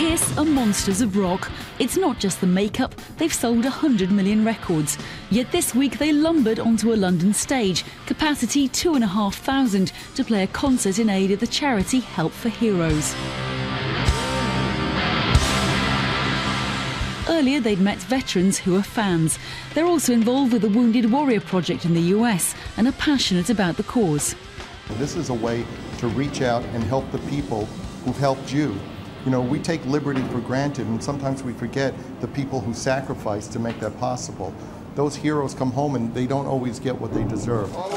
Kiss are monsters of rock. It's not just the makeup, they've sold 100 million records. Yet this week they lumbered onto a London stage, capacity 2,500, to play a concert in aid of the charity Help for Heroes. Earlier they'd met veterans who are fans. They're also involved with the Wounded Warrior Project in the US and are passionate about the cause. This is a way to reach out and help the people who've helped you. You know, we take liberty for granted, and sometimes we forget the people who sacrifice to make that possible. Those heroes come home and they don't always get what they deserve. All the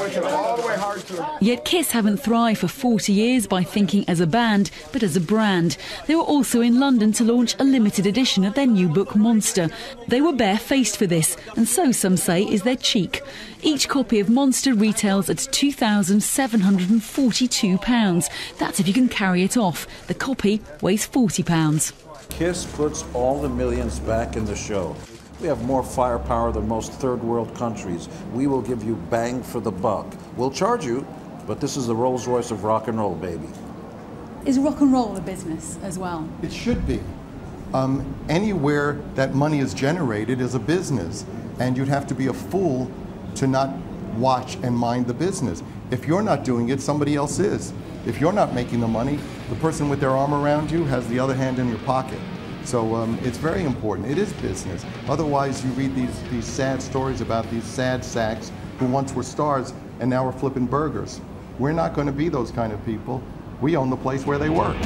way hard to... Yet Kiss haven't thrived for 40 years by thinking as a band, but as a brand. They were also in London to launch a limited edition of their new book, Monster. They were barefaced for this, and so some say is their cheek. Each copy of Monster retails at £2,742. That's if you can carry it off. The copy weighs £40. Kiss puts all the millions back in the show. We have more firepower than most third world countries. We will give you bang for the buck. We'll charge you, but this is the Rolls Royce of rock and roll, baby. Is rock and roll a business as well? It should be. Anywhere that money is generated is a business, and you'd have to be a fool to not watch and mind the business. If you're not doing it, somebody else is. If you're not making the money, the person with their arm around you has the other hand in your pocket. So it's very important. It is business. Otherwise, you read these sad stories about these sad sacks who once were stars and now are flipping burgers. We're not going to be those kind of people. We own the place where they work.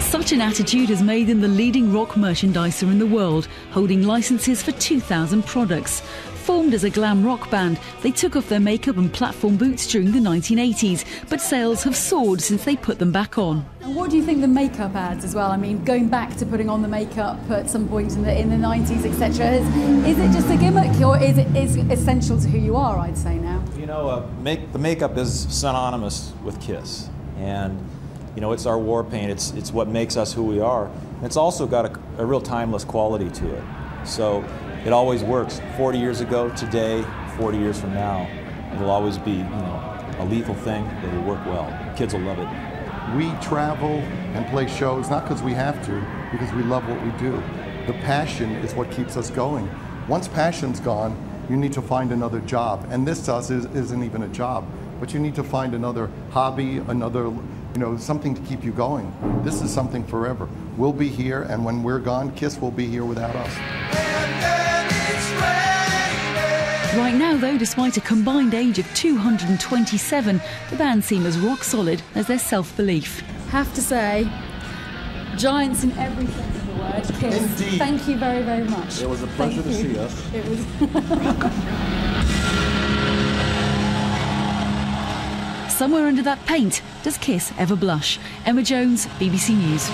Such an attitude has made them the leading rock merchandiser in the world, holding licenses for 2,000 products. Formed as a glam rock band, they took off their makeup and platform boots during the 1980s, but sales have soared since they put them back on. And what do you think the makeup adds as well? I mean, going back to putting on the makeup at some point in the 90s, etc. Is it just a gimmick, or is it essential to who you are, I'd say now? You know, the makeup is synonymous with Kiss. And, you know, it's our war paint. It's what makes us who we are. And it's also got a real timeless quality to it. So it always works. 40 years ago, today, 40 years from now, it'll always be, you know, a lethal thing that will work well. Kids will love it. We travel and play shows not because we have to, because we love what we do. The passion is what keeps us going. Once passion's gone, you need to find another job. And this to us isn't even a job, but you need to find another hobby, another, you know, something to keep you going. This is something forever. We'll be here, and when we're gone, Kiss will be here without us. Right now, though, despite a combined age of 227, the band seem as rock solid as their self-belief. Have to say, giants in every sense of the word. Kiss. Indeed. Thank you very, very much. It was a pleasure to see us. It was. Somewhere under that paint, does Kiss ever blush? Emma Jones, BBC News.